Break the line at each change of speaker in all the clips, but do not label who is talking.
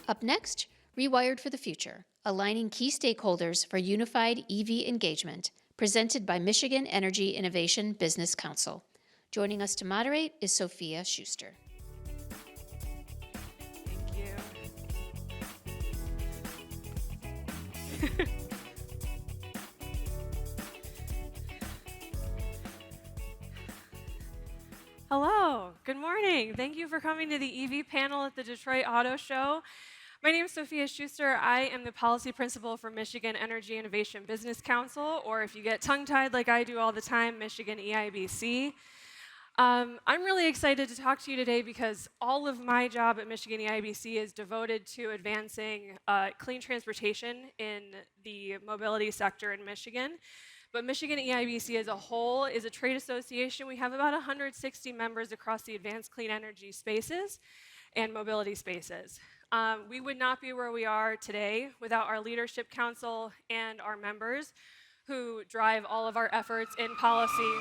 Up next, Rewired for the Future, aligning key stakeholders for unified EV engagement, presented by Michigan Energy Innovation Business Council. Joining us to moderate is Sophia Schuster.
Thank you. Hello, good morning. Thank you for coming to the EV panel at the Detroit Auto Show. My name is Sophia Schuster. I am the policy principal for Michigan Energy Innovation Business Council, or if you get tongue-tied like I do all the time, Michigan EIBC. I'm really excited to talk to you today because all of my job at Michigan EIBC is devoted to advancing clean transportation in the mobility sector in Michigan. But Michigan EIBC as a whole is a trade association. We have about 160 members across the advanced clean energy spaces and mobility spaces. We would not be where we are today without our leadership council and our members who drive all of our efforts in policy.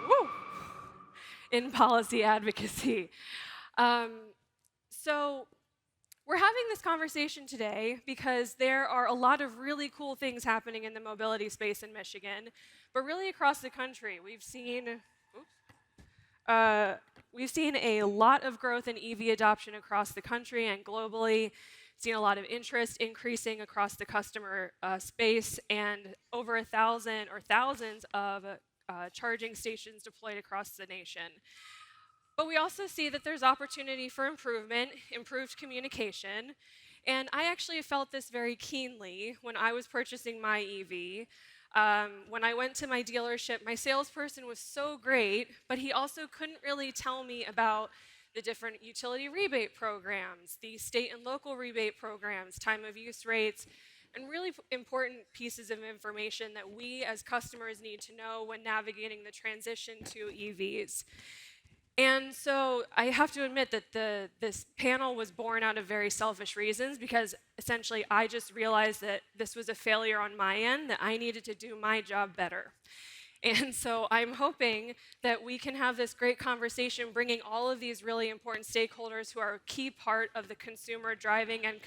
Woo! In policy advocacy. So we're having this conversation today because there are a lot of really cool things happening in the mobility space in Michigan, but really across the country. We've seen a lot of growth in EV adoption across the country and globally. Seen a lot of interest increasing across the customer space, and over 1,000 or thousands of charging stations deployed across the nation. But we also see that there's opportunity for improvement, improved communication, and I actually felt this very keenly when I was purchasing my EV. When I went to my dealership, my salesperson was so great, but he also couldn't really tell me about the different utility rebate programs, the state and local rebate programs, time of use rates, and really important pieces of information that we as customers need to know when navigating the transition to EVs. And so I have to admit that this panel was born out of very selfish reasons because essentially I just realized that this was a failure on my end, that I needed to do my job better. And so I'm hoping that we can have this great conversation bringing all of these really important stakeholders who are a key part of the consumer driving and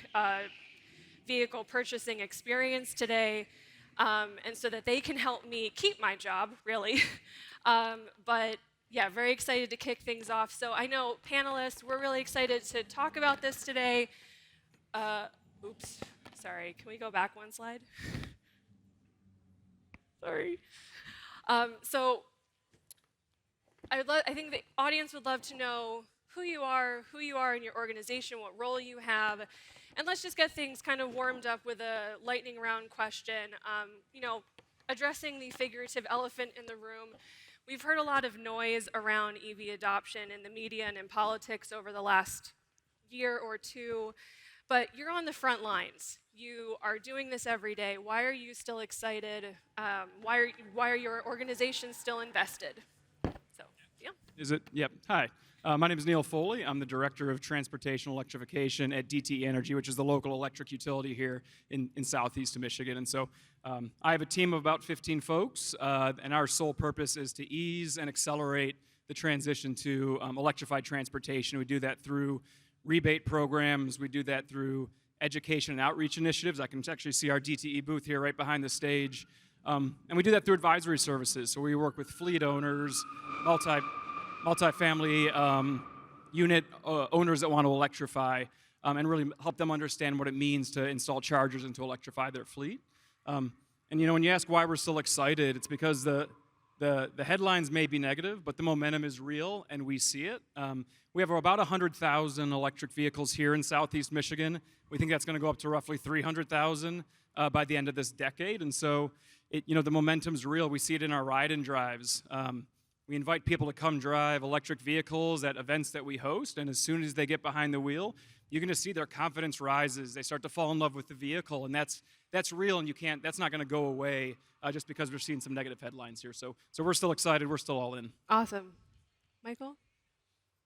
vehicle purchasing experience today, and so that they can help me keep my job, really. But yeah, very excited to kick things off. So I know panelists, we're really excited to talk about this today. Oops, sorry, can we go back one slide? Sorry. So I think the audience would love to know who you are in your organization, what role you have, and let's just get things kind of warmed up with a lightning round question. Addressing the figurative elephant in the room. We've heard a lot of noise around EV adoption in the media and in politics over the last year or two, but you're on the front lines. You are doing this every day. Why are you still excited? Why are your organizations still invested? So, yeah.
Is it? Yep. Hi. My name is Neil Foley. I'm the Director of Transportation Electrification at DTE Energy, which is the local electric utility here in southeast Michigan. And so I have a team of about 15 folks, and our sole purpose is to ease and accelerate the transition to electrified transportation. We do that through rebate programs. We do that through education and outreach initiatives. I can actually see our DTE booth here right behind the stage. And we do that through advisory services. So we work with fleet owners, multifamily unit owners that want to electrify, and really help them understand what it means to install chargers and to electrify their fleet. And when you ask why we're still excited, it's because the headlines may be negative, but the momentum is real, and we see it. We have about 100,000 electric vehicles here in southeast Michigan. We think that's going to go up to roughly 300,000 by the end of this decade. And so, the momentum's real. We see it in our ride and drives. We invite people to come drive electric vehicles at events that we host, and as soon as they get behind the wheel, you're going to see their confidence rises. They start to fall in love with the vehicle, and that's real, and that's not going to go away just because we're seeing some negative headlines here. So we're still excited. We're still all in.
Awesome. Michael?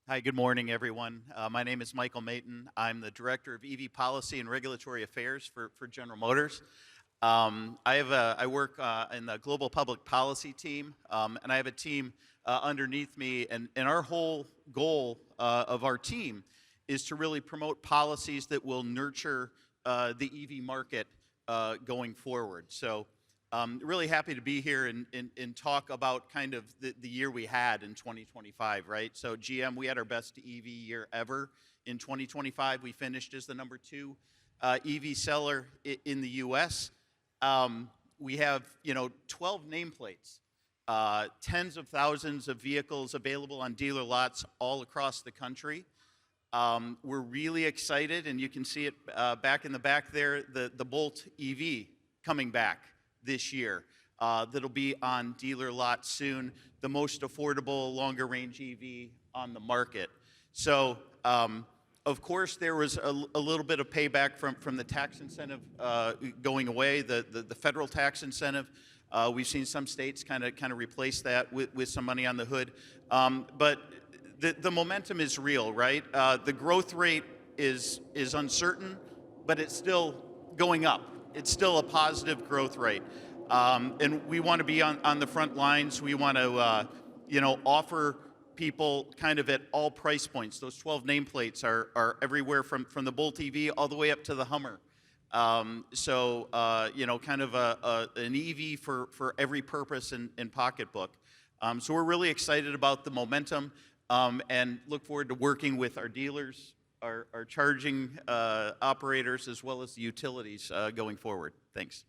Hi, good morning, everyone. My name is Michael Mayton. I'm the Director of EV Policy and Regulatory Affairs for General Motors. I work in the Global Public Policy team, and I have a team underneath me, and our whole goal of our team is to really promote policies that will nurture the EV market going forward. So really happy to be here and talk about kind of the year we had in 2025, right? So GM, we had our best EV year ever. In 2025, we finished as the number 2 EV seller in the U.S. We have, 12 nameplates, tens of thousands of vehicles available on dealer lots all across the country. We're really excited, and you can see it back in the back there, the Bolt EV coming back this year. That'll be on dealer lots soon, the most affordable, longer range EV on the market. So, of course, there was a little bit of payback from the tax incentive going away, the federal tax incentive. We've seen some states kind of replace that with some money on the hood. But the momentum is real, right? The growth rate is uncertain, but it's still going up. It's still a positive growth rate. And we want to be on the front lines. We want to, offer people kind of at all price points. Those 12 nameplates are everywhere from the Bolt EV all the way up to the Hummer. So, kind of an EV for every purpose and pocketbook. So we're really excited about the momentum and look forward to working with our dealers, our charging operators, as well as the utilities going forward. Thanks.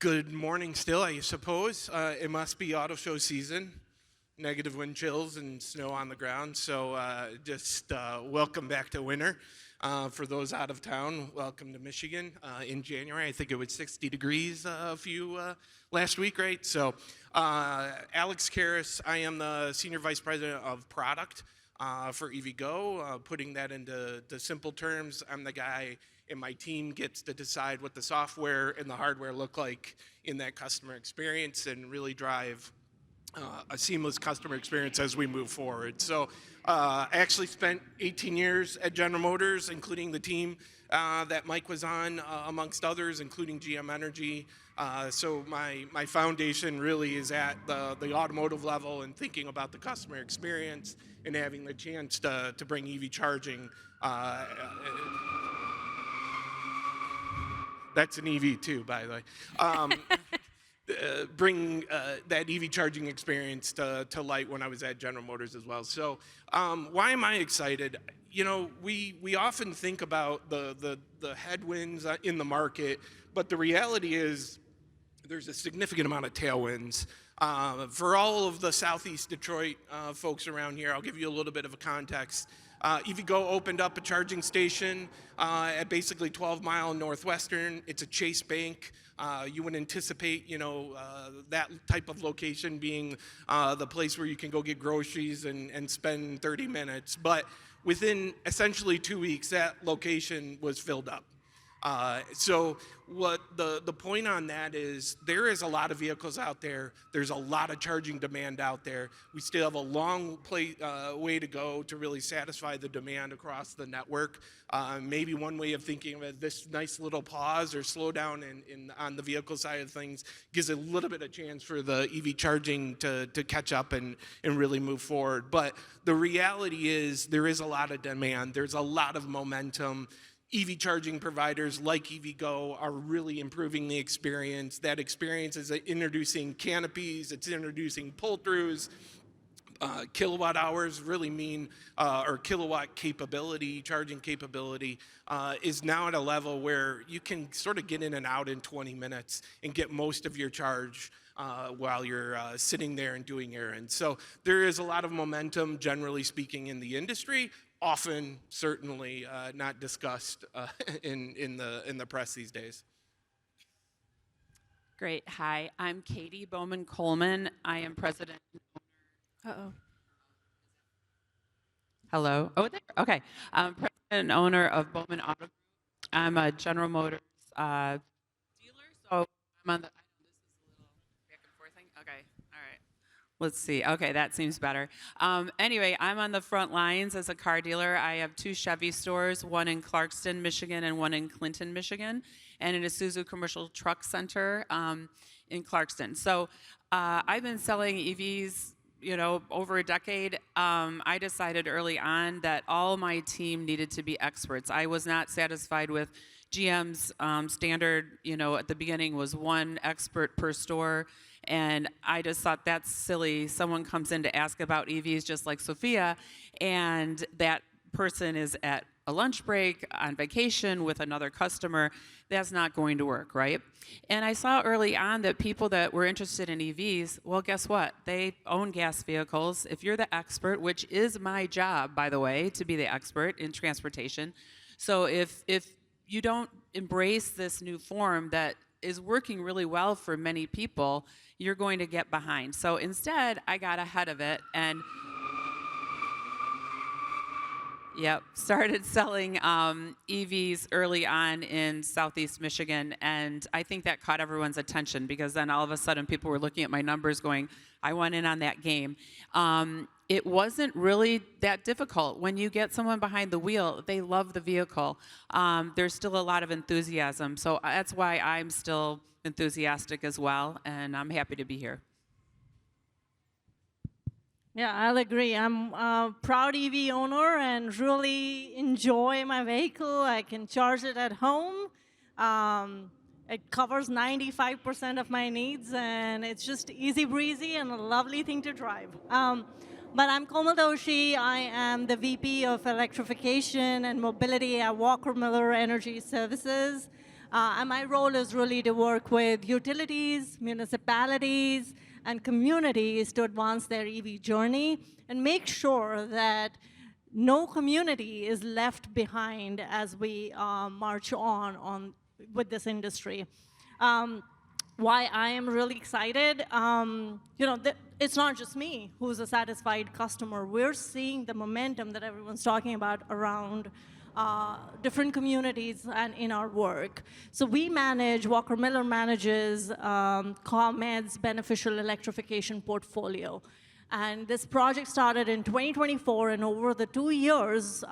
Good morning still, I suppose. It must be auto show season. Negative wind chills and snow on the ground. So just welcome back to winter. For those out of town, welcome to Michigan. In January, I think it was 60 degrees last week, right? So Alex Karras, I am the Senior Vice President of Product for EVgo. Putting that into simple terms, I'm the guy and my team gets to decide what the software and the hardware look like in that customer experience and really drive a seamless customer experience as we move forward. So I actually spent 18 years at General Motors, including the team that Mike was on, amongst others, including GM Energy. So my foundation really is at the automotive level and thinking about the customer experience and having the chance to bring EV charging. That's an EV too, by the way. Bring that EV charging experience to light when I was at General Motors as well. So why am I excited? We often think about the headwinds in the market, but the reality is there's a significant amount of tailwinds. For all of the Southeast Detroit folks around here, I'll give you a little bit of a context. EVgo opened up a charging station at basically 12 Mile Northwestern. It's a Chase Bank. You would anticipate, that type of location being the place where you can go get groceries and spend 30 minutes. But within essentially 2 weeks, that location was filled up. So what the point on that is there is a lot of vehicles out there. There's a lot of charging demand out there. We still have a long way to go to really satisfy the demand across the network. Maybe one way of thinking of it, this nice little pause or slow down on the vehicle side of things gives a little bit of chance for the EV charging to catch up and really move forward. But the reality is there is a lot of demand. There's a lot of momentum. EV charging providers like EVgo are really improving the experience. That experience is introducing canopies, it's introducing pull-throughs. Kilowatt hours really mean, or kilowatt capability, charging capability, is now at a level where you can sort of get in and out in 20 minutes and get most of your charge while you're sitting there and doing errands. So there is a lot of momentum, generally speaking, in the industry. Often, certainly not discussed in the press these days.
Great. Hi, I'm Katie Bowman Coleman. I am president.
Uh-oh.
Hello. Oh, there. Okay. I'm president and owner of Bowman Auto Group. I'm a General Motors dealer, so I'm on the. I know this is a little back and forth thing. Okay. All right. Let's see. Okay, that seems better. Anyway, I'm on the front lines as a car dealer. I have 2 Chevy stores, one in Clarkston, Michigan, and one in Clinton, Michigan, and an Isuzu Commercial Truck Center in Clarkston. So I've been selling EVs over a decade, I decided early on that all my team needed to be experts. I was not satisfied with GM's standard, at the beginning was one expert per store. And I just thought that's silly. Someone comes in to ask about EVs just like Sophia, and that person is at a lunch break on vacation with another customer. That's not going to work, right? And I saw early on that people that were interested in EVs, well, guess what? They own gas vehicles. If you're the expert, which is my job, by the way, to be the expert in transportation. So if you don't embrace this new form that is working really well for many people, you're going to get behind. So instead, I got ahead of it and started selling EVs early on in Southeast Michigan, and I think that caught everyone's attention because then all of a sudden people were looking at my numbers going, I went in on that game. It wasn't really that difficult. When you get someone behind the wheel, they love the vehicle. There's still a lot of enthusiasm, so that's why I'm still enthusiastic as well, and I'm happy to be here.
Yeah, I'll agree. I'm a proud EV owner and really enjoy my vehicle. I can charge it at home. It covers 95% of my needs, and it's just easy breezy and a lovely thing to drive. But I'm Komal Doshi. I am the VP of Electrification and Mobility at Walker Miller Energy Services. And my role is really to work with utilities, municipalities, and communities to advance their EV journey and make sure that no community is left behind as we march on with this industry. Why I am really excited, it's not just me who's a satisfied customer. We're seeing the momentum that everyone's talking about around different communities and in our work. So Walker Miller manages ComEd's beneficial electrification portfolio. And this project started in 2024, and over the 2 years,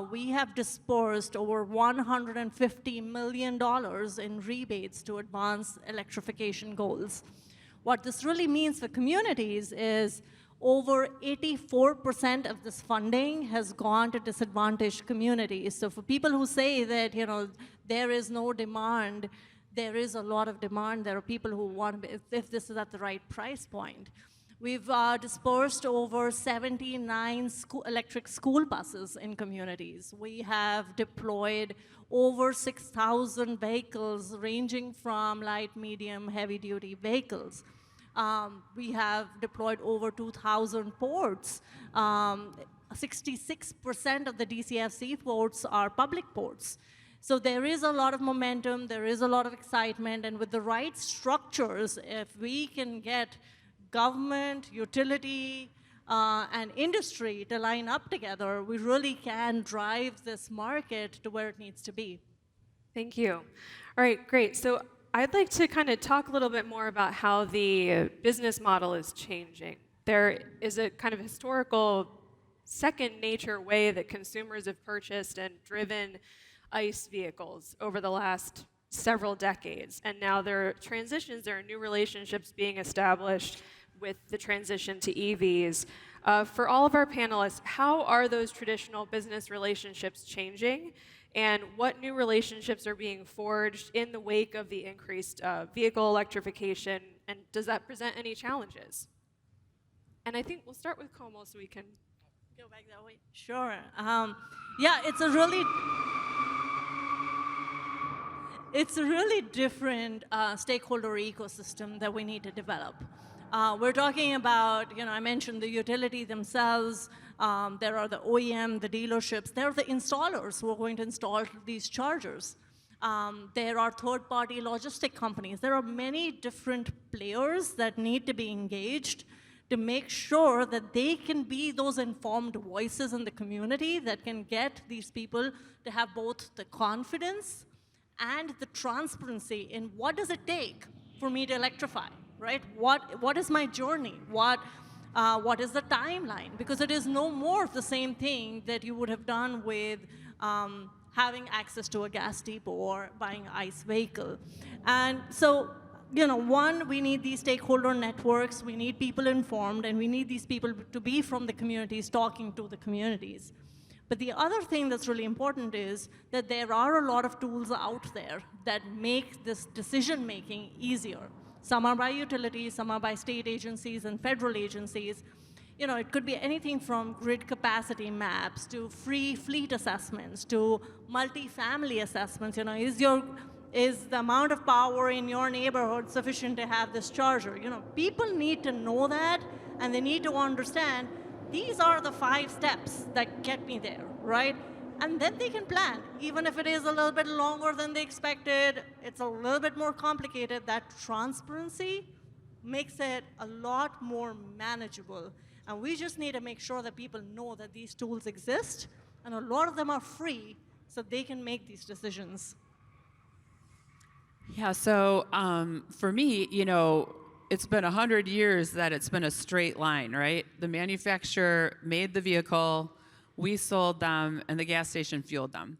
we have dispersed over $150 million in rebates to advance electrification goals. What this really means for communities is over 84% of this funding has gone to disadvantaged communities. So for people who say that, there is no demand, there is a lot of demand. There are people who want, if this is at the right price point. We've dispersed over 79 electric school buses in communities. We have deployed over 6,000 vehicles ranging from light, medium, heavy-duty vehicles. We have deployed over 2,000 ports. 66% of the DCFC ports are public ports. So there is a lot of momentum, there is a lot of excitement, and with the right structures, if we can get government, utility, and industry to line up together, we really can drive this market to where it needs to be.
Thank you. All right, great. So I'd like to kind of talk a little bit more about how the business model is changing. There is a kind of historical second nature way that consumers have purchased and driven ICE vehicles over the last several decades. And now there are transitions, there are new relationships being established with the transition to EVs. For all of our panelists, how are those traditional business relationships changing? And what new relationships are being forged in the wake of the increased vehicle electrification? And does that present any challenges? And I think we'll start with Komal so we can
go back that way. Sure. It's a really different stakeholder ecosystem that we need to develop. We're talking about, I mentioned the utility themselves. There are the OEM, the dealerships. There are the installers who are going to install these chargers. There are third-party logistic companies. There are many different players that need to be engaged to make sure that they can be those informed voices in the community that can get these people to have both the confidence and the transparency in what does it take for me to electrify, right? What is my journey? What is the timeline? Because it is no more the same thing that you would have done with having access to a gas depot or buying an ICE vehicle. And so one, we need these stakeholder networks, we need people informed, and we need these people to be from the communities talking to the communities. But the other thing that's really important is that there are a lot of tools out there that make this decision-making easier. Some are by utilities, some are by state agencies and federal agencies. It could be anything from grid capacity maps to free fleet assessments to multi-family assessments. Is the amount of power in your neighborhood sufficient to have this charger? People need to know that, and they need to understand these are the 5 steps that get me there, right? And then they can plan. Even if it is a little bit longer than they expected, it's a little bit more complicated, that transparency makes it a lot more manageable. And we just need to make sure that people know that these tools exist, and a lot of them are free, so they can make these decisions.
Yeah, so for me, it's been 100 years that it's been a straight line, right? The manufacturer made the vehicle, we sold them, and the gas station fueled them.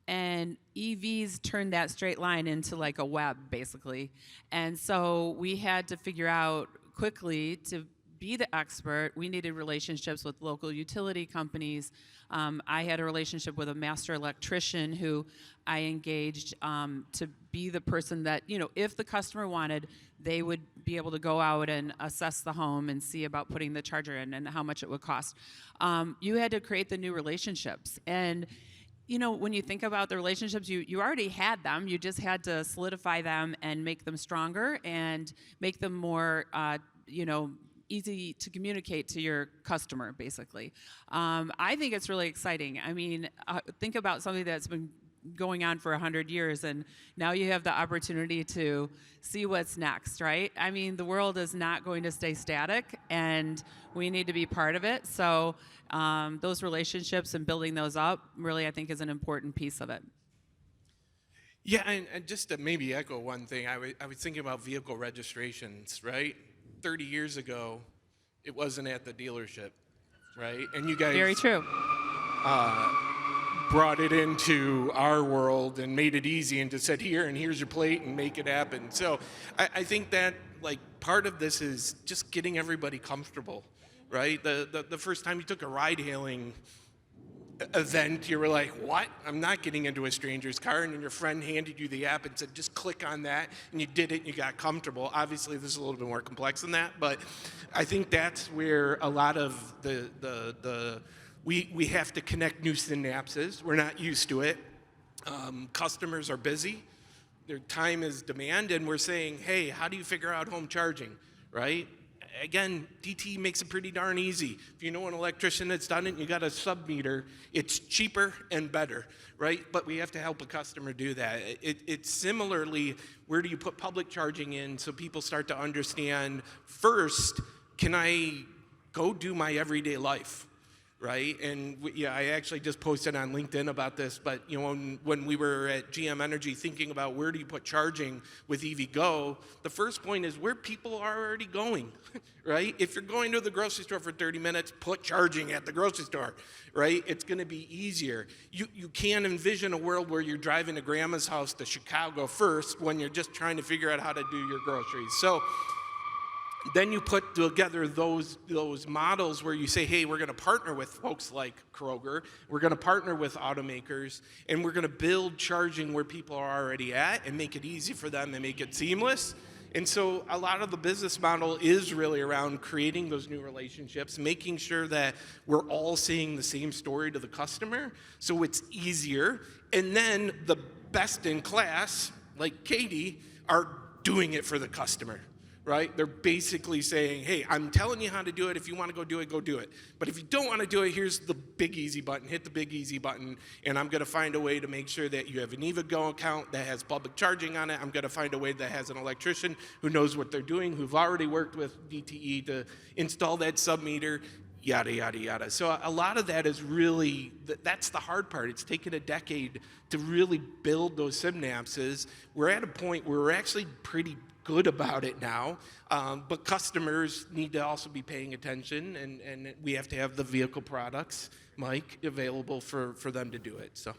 And EVs turned that straight line into like a web, basically. And so we had to figure out quickly to be the expert. We needed relationships with local utility companies. I had a relationship with a master electrician who I engaged to be the person that, if the customer wanted, they would be able to go out and assess the home and see about putting the charger in and how much it would cost. You had to create the new relationships. And when you think about the relationships, you already had them. You just had to solidify them and make them stronger and make them more, easy to communicate to your customer, basically. I think it's really exciting. I mean, think about something that's been going on for 100 years, and now you have the opportunity to see what's next, right? I mean, the world is not going to stay static, and we need to be part of it. So those relationships and building those up really, I think, is an important piece of it.
Yeah, and just to maybe echo one thing, I was thinking about vehicle registrations, right? 30 years ago, it wasn't at the dealership, right? And you guys
Very true.
Brought it into our world and made it easy and just said, here's your plate and make it happen. So I think that part of this is just getting everybody comfortable, right? The first time you took a ride-hailing event, you were like, what? I'm not getting into a stranger's car. And then your friend handed you the app and said, just click on that. And you did it and you got comfortable. Obviously, this is a little bit more complex than that. But I think that's where a lot of we have to connect new synapses. We're not used to it. Customers are busy. Their time is demand. And we're saying, hey, how do you figure out home charging, right? Again, DT makes it pretty darn easy. If you know an electrician that's done it and you got a sub-meter, it's cheaper and better, right? But we have to help a customer do that. It's similarly, where do you put public charging in so people start to understand, first, can I go do my everyday life? Right, and I actually just posted on LinkedIn about this, but when we were at GM Energy thinking about where do you put charging with EV Go, the first point is where people are already going, right? If you're going to the grocery store for 30 minutes, put charging at the grocery store, right? It's going to be easier. You can't envision a world where you're driving to grandma's house to Chicago first when you're just trying to figure out how to do your groceries. So then you put together those models where you say, hey, we're going to partner with folks like Kroger, we're going to partner with automakers, and we're going to build charging where people are already at and make it easy for them and make it seamless. And so a lot of the business model is really around creating those new relationships, making sure that we're all saying the same story to the customer so it's easier. And then the best in class, like Katie, are doing it for the customer. Right? They're basically saying, hey, I'm telling you how to do it. If you want to go do it, go do it. But if you don't want to do it, here's the big easy button. Hit the big easy button, and I'm going to find a way to make sure that you have an EV Go account that has public charging on it. I'm going to find a way that has an electrician who knows what they're doing, who've already worked with DTE to install that sub-meter, yada, yada, yada. So a lot of that is really, that's the hard part. It's taken a decade to really build those synapses. We're at a point where we're actually pretty good about it now, but customers need to also be paying attention, and we have to have the vehicle products, Mike, available for them to do it. So,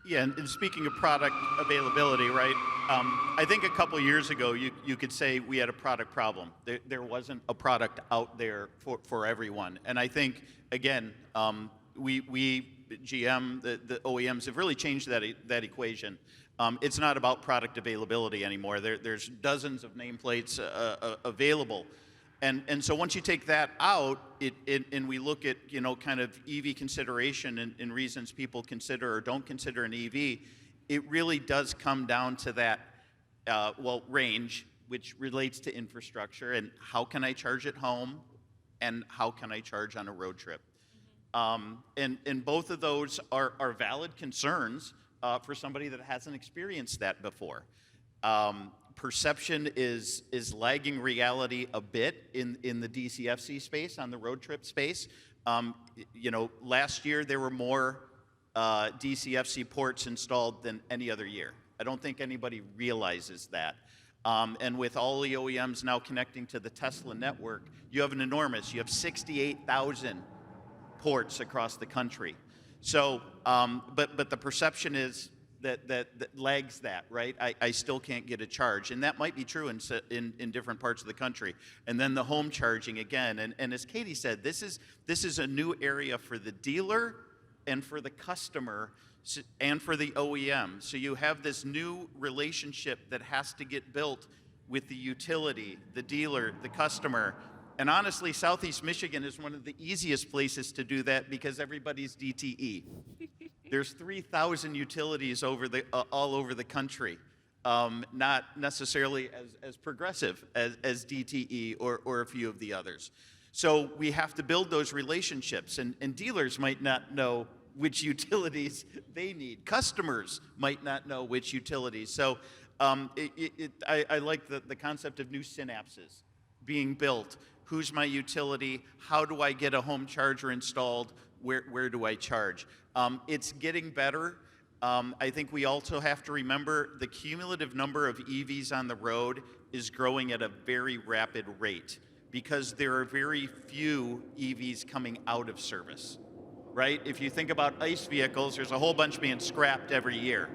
Yeah, and speaking of product availability, right? I think a couple years ago, you could say we had a product problem. There wasn't a product out there for everyone. And I think, again, we GM, the OEMs have really changed that equation. It's not about product availability anymore. There's dozens of nameplates available. And so once you take that out, and we look at, kind of EV consideration and reasons people consider or don't consider an EV, it really does come down to that, range, which relates to infrastructure and how can I charge at home and how can I charge on a road trip. And both of those are valid concerns for somebody that hasn't experienced that before. Perception is lagging reality a bit in the DCFC space, on the road trip space. Last year there were more DCFC ports installed than any other year. I don't think anybody realizes that. And with all the OEMs now connecting to the Tesla network, you have 68,000 ports across the country. So, but the perception is that lags that, right? I still can't get a charge. And that might be true in different parts of the country. And then the home charging again. And as Katie said, this is a new area for the dealer and for the customer and for the OEM. So you have this new relationship that has to get built with the utility, the dealer, the customer. And honestly, Southeast Michigan is one of the easiest places to do that because everybody's DTE. There's 3,000 utilities all over the country, not necessarily as progressive as DTE or a few of the others. So we have to build those relationships, and dealers might not know which utilities they need. Customers might not know which utilities. So I like the concept of new synapses being built. Who's my utility? How do I get a home charger installed? Where do I charge? It's getting better. I think we also have to remember the cumulative number of EVs on the road is growing at a very rapid rate because there are very few EVs coming out of service, right? If you think about ICE vehicles, there's a whole bunch being scrapped every year.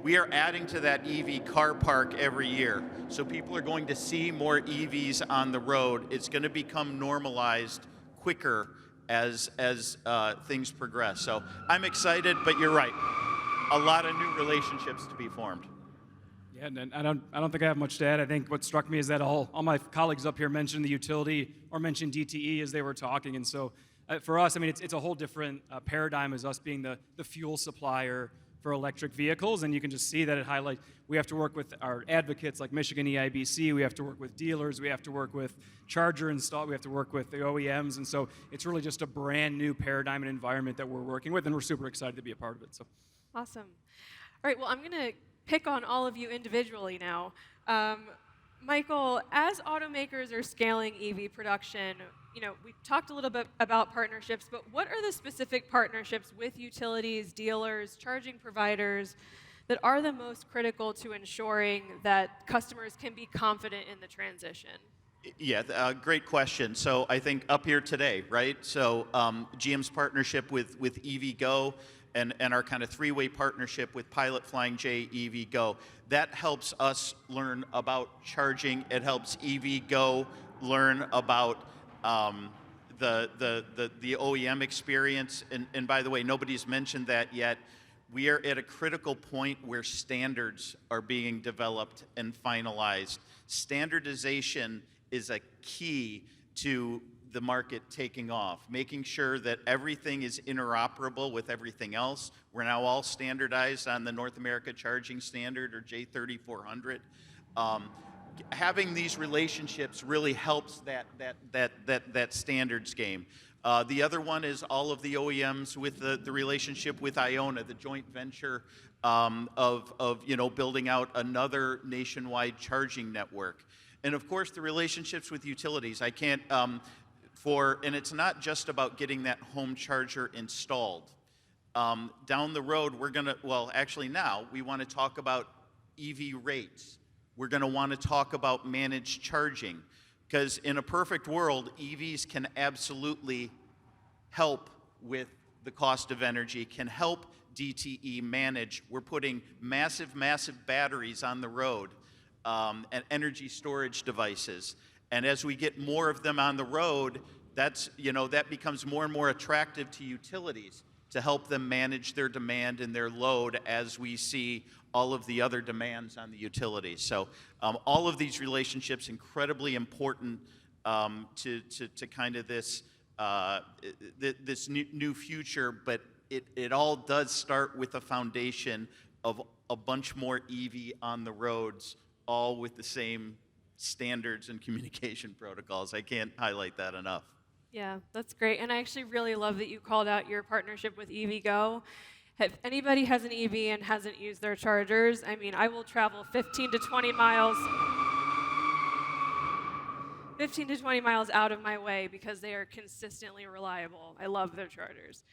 We are adding to that EV car park every year. So people are going to see more EVs on the road. It's going to become normalized quicker as things progress. So I'm excited, but you're right. A lot of new relationships to be formed.
Yeah, and I don't think I have much to add. I think what struck me is that all my colleagues up here mentioned the utility or mentioned DTE as they were talking. And so for us, I mean, it's a whole different paradigm as us being the fuel supplier for electric vehicles, and you can just see that it highlights we have to work with our advocates like Michigan EIBC, we have to work with dealers, we have to work with charger install, we have to work with the OEMs, and so it's really just a brand new paradigm and environment that we're working with, and we're super excited to be a part of it. So
Awesome. All right, well, I'm going to pick on all of you individually now. Michael, as automakers are scaling EV production, we talked a little bit about partnerships, but what are the specific partnerships with utilities, dealers, charging providers that are the most critical to ensuring that customers can be confident in the transition?
Yeah, great question. So I think up here today, right? So GM's partnership with EVgo and our kind of three-way partnership with Pilot Flying J EVgo, that helps us learn about charging. It helps EVgo learn about the OEM experience. And by the way, nobody's mentioned that yet. We are at a critical point where standards are being developed and finalized. Standardization is a key to the market taking off, making sure that everything is interoperable with everything else. We're now all standardized on the North America Charging Standard, or J3400. Having these relationships really helps that standards game. The other one is all of the OEMs with the relationship with Iona, the joint venture of building out another nationwide charging network. And of course, the relationships with utilities. I can't, and it's not just about getting that home charger installed. Down the road, now we want to talk about EV rates. We're going to want to talk about managed charging, because in a perfect world, EVs can absolutely help with the cost of energy, can help DTE managed. We're putting massive, massive batteries on the road and energy storage devices. And as we get more of them on the road, that becomes more and more attractive to utilities to help them manage their demand and their load as we see all of the other demands on the utilities. So all of these relationships incredibly important to kind of this new future, but it all does start with a foundation of a bunch more EV on the roads, all with the same standards and communication protocols. I can't highlight that enough.
Yeah, that's great. And I actually really love that you called out your partnership with EVgo. If anybody has an EV and hasn't used their chargers, I mean, I will travel 15 to 20 miles out of my way because they are consistently reliable. I love their chargers.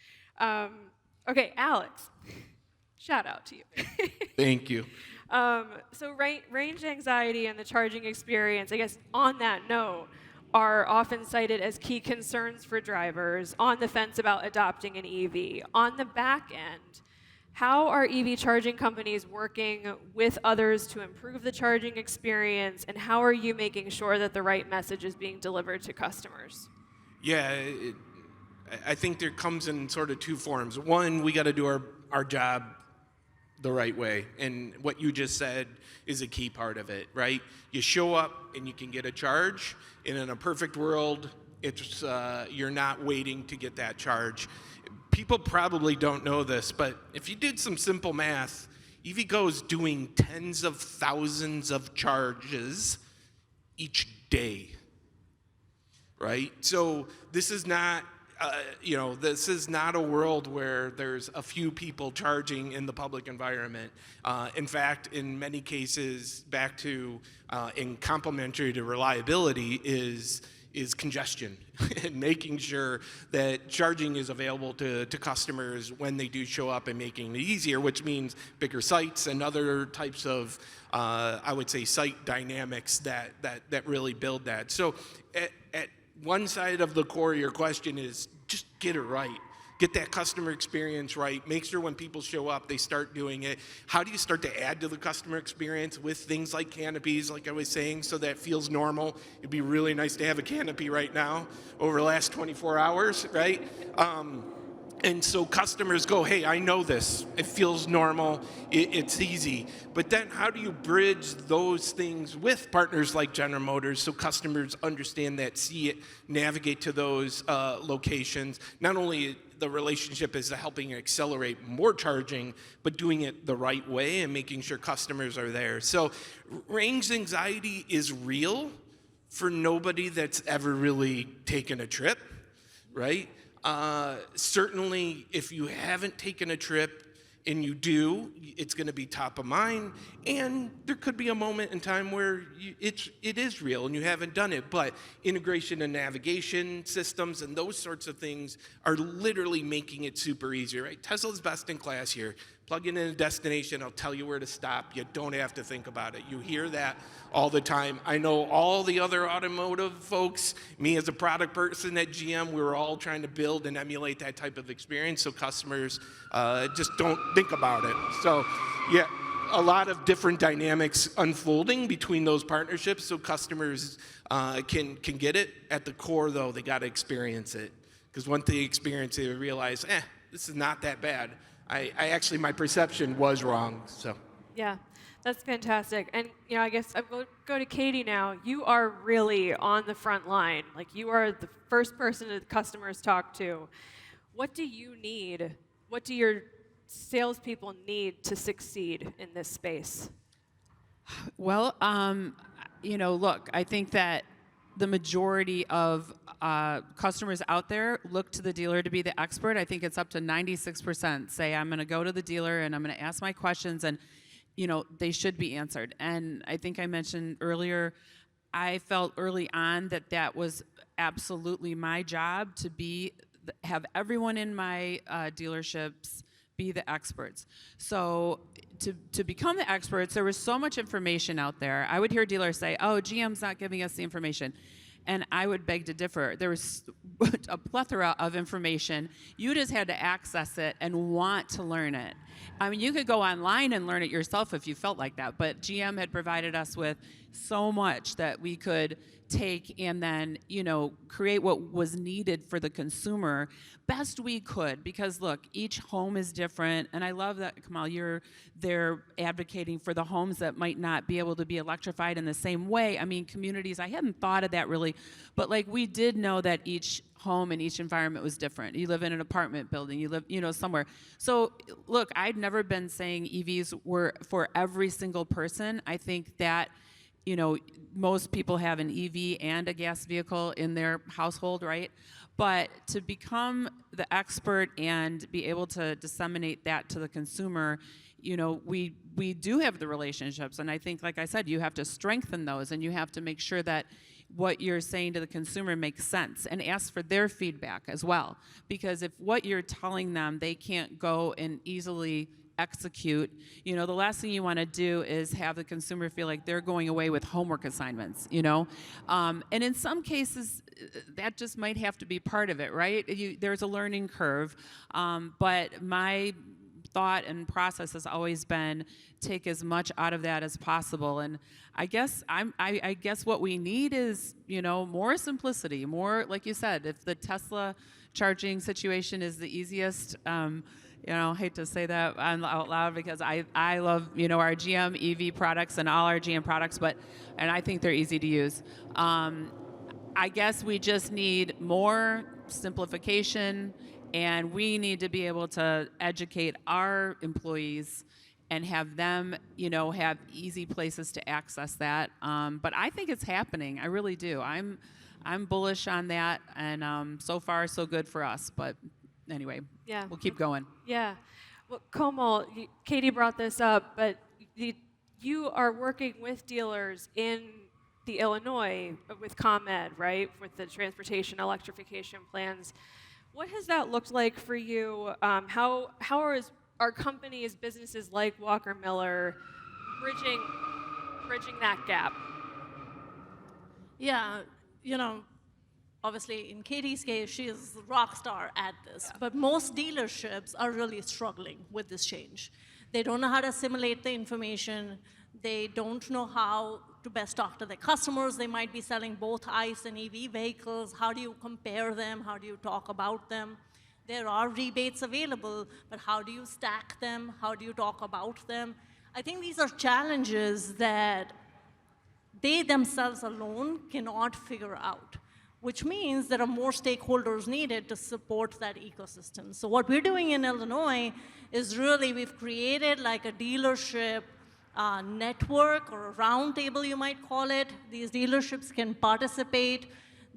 Okay, Alex, shout out to you.
Thank you.
So range anxiety and the charging experience, I guess on that note, are often cited as key concerns for drivers on the fence about adopting an EV. On the back end, how are EV charging companies working with others to improve the charging experience, and how are you making sure that the right message is being delivered to customers?
Yeah, I think there comes in sort of two forms. One, we got to do our job the right way, and what you just said is a key part of it, right? You show up and you can get a charge, and in a perfect world, it's you're not waiting to get that charge. People probably don't know this, but if you did some simple math, EVgo is doing tens of thousands of charges each day, right? So this is not this is not a world where there's a few people charging in the public environment. In fact, in many cases, back to in complementary to reliability is congestion and making sure that charging is available to customers when they do show up and making it easier, which means bigger sites and other types of, I would say, site dynamics that really build that. So at one side of the core of your question is just get it right. Get that customer experience right. Make sure when people show up, they start doing it. How do you start to add to the customer experience with things like canopies, like I was saying, so that feels normal? It'd be really nice to have a canopy right now over the last 24 hours, right? And so customers go, hey, I know this. It feels normal. It's easy. But then how do you bridge those things with partners like General Motors so customers understand that, see it, navigate to those locations? Not only the relationship is helping accelerate more charging, but doing it the right way and making sure customers are there. So range anxiety is real for nobody that's ever really taken a trip, right? Certainly, if you haven't taken a trip and you do, it's going to be top of mind. And there could be a moment in time where it is real and you haven't done it. But integration and navigation systems and those sorts of things are literally making it super easy, right? Tesla's best in class here. Plug in a destination, I'll tell you where to stop. You don't have to think about it. You hear that all the time. I know all the other automotive folks, me as a product person at GM, we were all trying to build and emulate that type of experience so customers just don't think about it. So, yeah, a lot of different dynamics unfolding between those partnerships so customers can get it. At the core, though, they got to experience it. Because once they experience it, they realize, this is not that bad. I actually, my perception was wrong, so.
Yeah, that's fantastic. And, I guess I'll go to Katie now. You are really on the front line. Like, you are the first person that customers talk to. What do you need? What do your salespeople need to succeed in this space?
Well, look, I think that the majority of customers out there look to the dealer to be the expert. I think it's up to 96% say, I'm going to go to the dealer and I'm going to ask my questions, and they should be answered. And I think I mentioned earlier, I felt early on that was absolutely my job to have everyone in my dealerships be the experts. So to become the experts, there was so much information out there. I would hear dealers say, oh, GM's not giving us the information. And I would beg to differ. There was a plethora of information. You just had to access it and want to learn it. I mean, you could go online and learn it yourself if you felt like that, but GM had provided us with so much that we could take and then, create what was needed for the consumer best we could. Because look, each home is different, and I love that, Kamal, you're there advocating for the homes that might not be able to be electrified in the same way. I mean, communities, I hadn't thought of that really, but like we did know that each home and each environment was different. You live in an apartment building, you live, somewhere. So look, I'd never been saying EVs were for every single person. I think that most people have an EV and a gas vehicle in their household, right? But to become the expert and be able to disseminate that to the consumer, we do have the relationships. And I think, like I said, you have to strengthen those, and you have to make sure that what you're saying to the consumer makes sense, and ask for their feedback as well. Because if what you're telling them, they can't go and easily execute, the last thing you want to do is have the consumer feel like they're going away with homework assignments, and in some cases that just might have to be part of it, right? There's a learning curve, but my thought and process has always been take as much out of that as possible. And I guess I guess what we need is more simplicity, more, like you said, if the Tesla charging situation is the easiest. I hate to say that out loud because I love, our GM EV products and all our GM products, and I think they're easy to use. I guess we just need more simplification, and we need to be able to educate our employees and have them, have easy places to access that. But I think it's happening. I really do. I'm bullish on that, and so far so good for us. But anyway,
Yeah.
we'll keep going.
Yeah. Well, Komal, Katie brought this up, but you are working with dealers in the Illinois with ComEd, right, with the transportation electrification plans. What has that looked like for you? How are companies, businesses like Walker Miller bridging that gap?
Yeah, obviously in Katie's case, she is a rock star at this, but most dealerships are really struggling with this change. They don't know how to assimilate the information. They don't know how to best talk to their customers. They might be selling both ICE and EV vehicles. How do you compare them? How do you talk about them? There are rebates available, but how do you stack them? How do you talk about them? I think these are challenges that they themselves alone cannot figure out, which means there are more stakeholders needed to support that ecosystem. So what we're doing in Illinois is really we've created like a dealership network or a roundtable, you might call it. These dealerships can participate.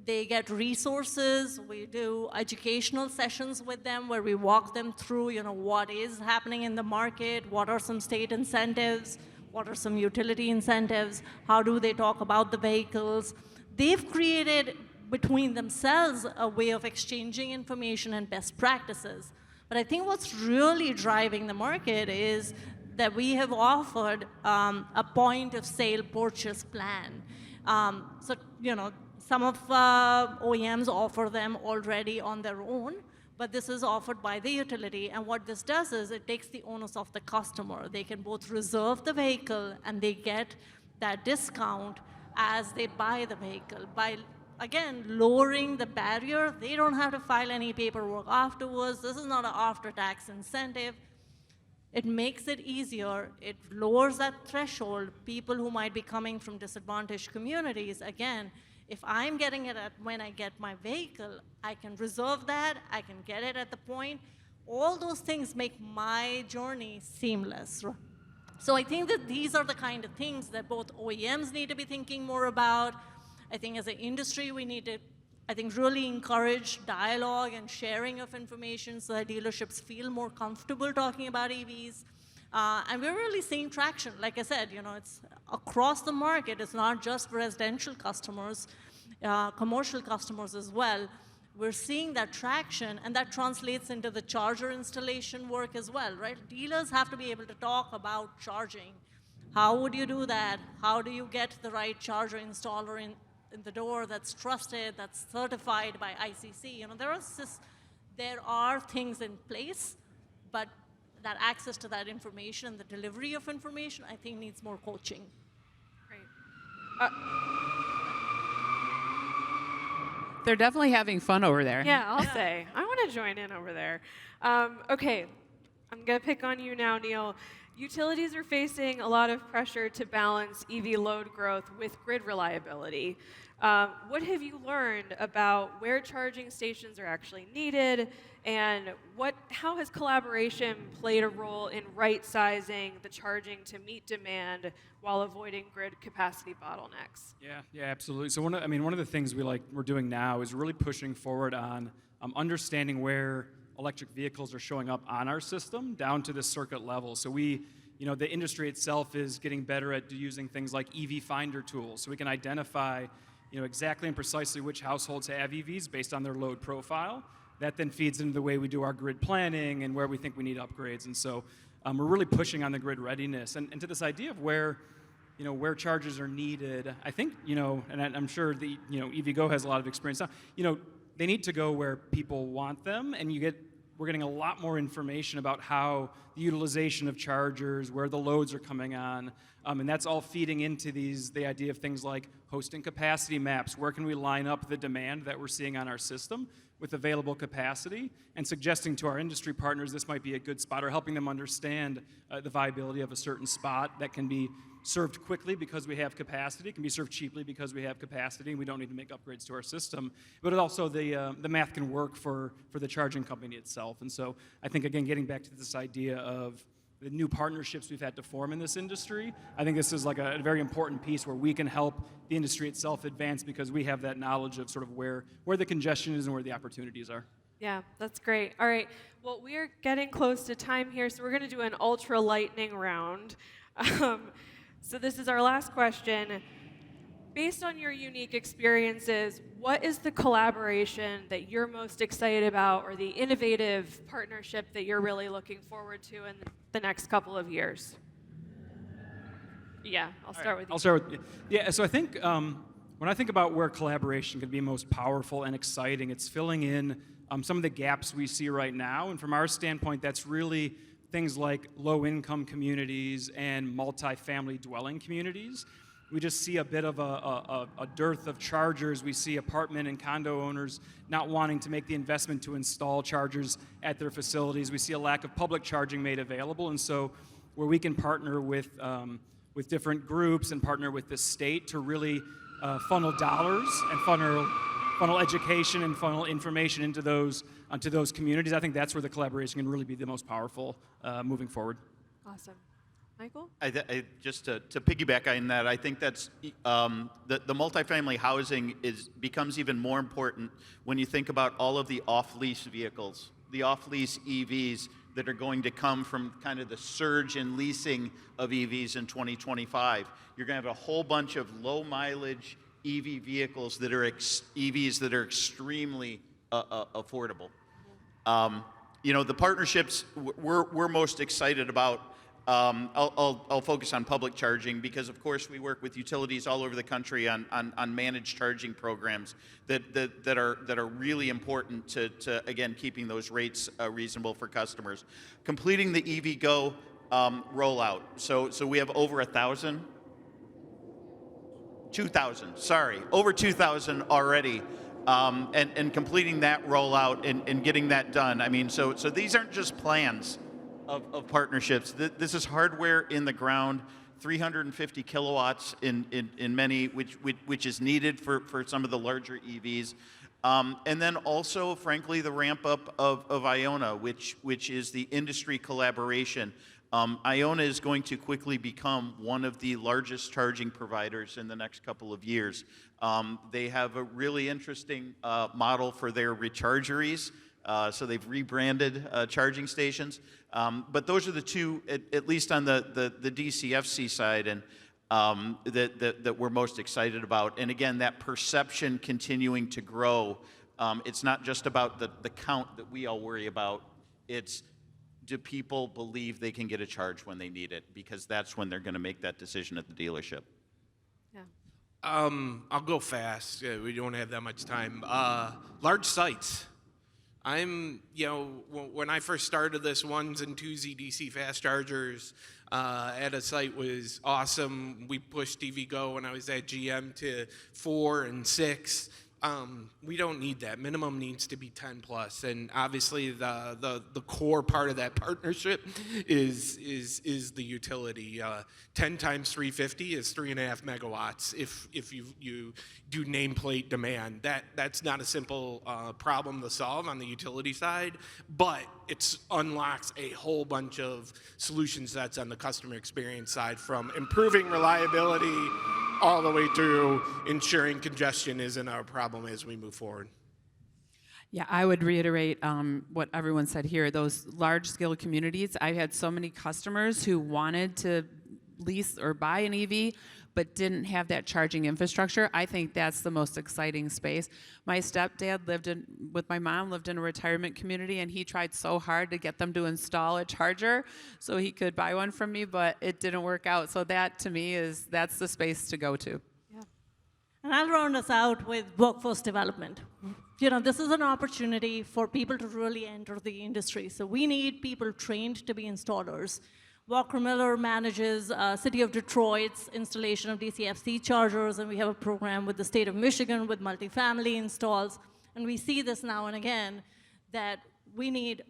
They get resources. We do educational sessions with them where we walk them through, what is happening in the market, what are some state incentives, what are some utility incentives, how do they talk about the vehicles. They've created between themselves a way of exchanging information and best practices. But I think what's really driving the market is that we have offered a point of sale purchase plan. Some of OEMs offer them already on their own, but this is offered by the utility. And what this does is it takes the onus off the customer. They can both reserve the vehicle and they get that discount as they buy the vehicle. By, again, lowering the barrier, they don't have to file any paperwork afterwards. This is not an after-tax incentive. It makes it easier. It lowers that threshold. People who might be coming from disadvantaged communities, again, if I'm getting it when I get my vehicle, I can reserve that, I can get it at the point. All those things make my journey seamless. So I think that these are the kind of things that both OEMs need to be thinking more about. I think as an industry, we need to, really encourage dialogue and sharing of information so that dealerships feel more comfortable talking about EVs. And we're really seeing traction. Like I said, it's across the market. It's not just residential customers, commercial customers as well. We're seeing that traction, and that translates into the charger installation work as well, right? Dealers have to be able to talk about charging. How would you do that? How do you get the right charger installer in the door, that's trusted, that's certified by ICC. You know, there are things in place, but that access to that information, the delivery of information, I think needs more coaching.
Great.
They're definitely having fun over there.
Yeah, I'll say. I want to join in over there. Okay, I'm going to pick on you now, Neil. Utilities are facing a lot of pressure to balance EV load growth with grid reliability. What have you learned about where charging stations are actually needed, and how has collaboration played a role in right-sizing the charging to meet demand while avoiding grid capacity bottlenecks?
Yeah, absolutely. So one of the things we're doing now is really pushing forward on understanding where electric vehicles are showing up on our system down to the circuit level. So the industry itself is getting better at using things like EV finder tools, so we can identify exactly and precisely which households have EVs based on their load profile. That then feeds into the way we do our grid planning and where we think we need upgrades. And so we're really pushing on the grid readiness and to this idea of where chargers are needed. I think, and I'm sure the EVgo has a lot of experience now. They need to go where people want them, and we're getting a lot more information about how the utilization of chargers, where the loads are coming on, and that's all feeding into the idea of things like hosting capacity maps. Where can we line up the demand that we're seeing on our system with available capacity, and suggesting to our industry partners this might be a good spot, or helping them understand the viability of a certain spot that can be served quickly because we have capacity, can be served cheaply because we have capacity, and we don't need to make upgrades to our system. But it also, the math can work for the charging company itself. And so I think, again, getting back to this idea of the new partnerships we've had to form in this industry, I think this is like a very important piece where we can help the industry itself advance because we have that knowledge of sort of where the congestion is and where the opportunities are.
Yeah, that's great. All right, well, we are getting close to time here, so we're going to do an ultra lightning round. So this is our last question. Based on your unique experiences, what is the collaboration that you're most excited about, or the innovative partnership that you're really looking forward to in the next couple of years? Yeah, I'll start with you.
I'll start with you. Yeah, so I think when I think about where collaboration can be most powerful and exciting, it's filling in some of the gaps we see right now. And from our standpoint, that's really things like low-income communities and multifamily dwelling communities. We just see a bit of a dearth of chargers. We see apartment and condo owners not wanting to make the investment to install chargers at their facilities. We see a lack of public charging made available. And so where we can partner with different groups and partner with the state to really funnel dollars and funnel education and funnel information into those communities, I think that's where the collaboration can really be the most powerful moving forward.
Awesome. Michael?
Just to piggyback on that, I think that's the multifamily housing becomes even more important when you think about all of the off-lease vehicles, the off-lease EVs that are going to come from kind of the surge in leasing of EVs in 2025. You're going to have a whole bunch of low-mileage EV vehicles that are EVs that are extremely affordable. The partnerships we're most excited about. I'll focus on public charging because, of course, we work with utilities all over the country on managed charging programs that are really important to again keeping those rates reasonable for customers. Completing the EVgo rollout. So we have over 2,000 over 2,000 already. And completing that rollout and getting that done. I mean, so these aren't just plans of partnerships. This is hardware in the ground, 350 kilowatts in many, which is needed for some of the larger EVs. And then also, frankly, the ramp up of Iona, which is the industry collaboration. Iona is going to quickly become one of the largest charging providers in the next couple of years. They have a really interesting model for their rechargeries. So they've rebranded charging stations. But those are the two, at least on the DCFC side, and that we're most excited about. And again, that perception continuing to grow. It's not just about the count that we all worry about. It's, do people believe they can get a charge when they need it? Because that's when they're going to make that decision at the dealership.
Yeah.
I'll go fast. We don't have that much time. Large sites. When I first started this, 1s and 2s DC fast chargers at a site was awesome. We pushed EVgo when I was at GM to 4 and 6. We don't need that. Minimum needs to be 10 plus, and obviously the core part of that partnership is the utility. 10 times 350 is 3.5 megawatts. If you do nameplate demand, that's not a simple problem to solve on the utility side, but it unlocks a whole bunch of solution sets on the customer experience side, from improving reliability all the way through ensuring congestion isn't our problem as we move forward.
Yeah, I would reiterate what everyone said here. Those large-scale communities, I had so many customers who wanted to lease or buy an EV, but didn't have that charging infrastructure. I think that's the most exciting space. My stepdad with my mom, lived in a retirement community, and he tried so hard to get them to install a charger so he could buy one from me, but it didn't work out. So that, to me, that's the space to go to.
And I'll round us out with workforce development. This is an opportunity for people to really enter the industry. So we need people trained to be installers. Walker Miller manages City of Detroit's installation of DCFC chargers, and we have a program with the state of Michigan with multifamily installs. And we see this now and again, that we need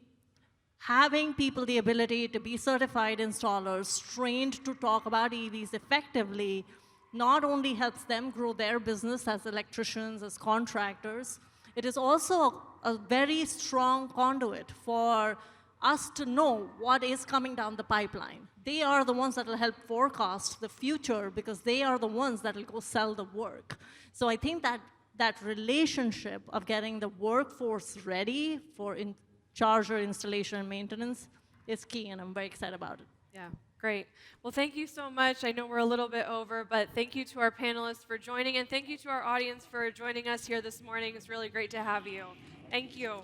having people the ability to be certified installers, trained to talk about EVs effectively, not only helps them grow their business as electricians, as contractors, it is also a very strong conduit for us to know what is coming down the pipeline. They are the ones that will help forecast the future, because they are the ones that will go sell the work. So I think that relationship of getting the workforce ready for charger installation and maintenance is key, and I'm very excited about it.
Yeah, great. Well, thank you so much. I know we're a little bit over, but thank you to our panelists for joining, and thank you to our audience for joining us here this morning. It's really great to have you. Thank you.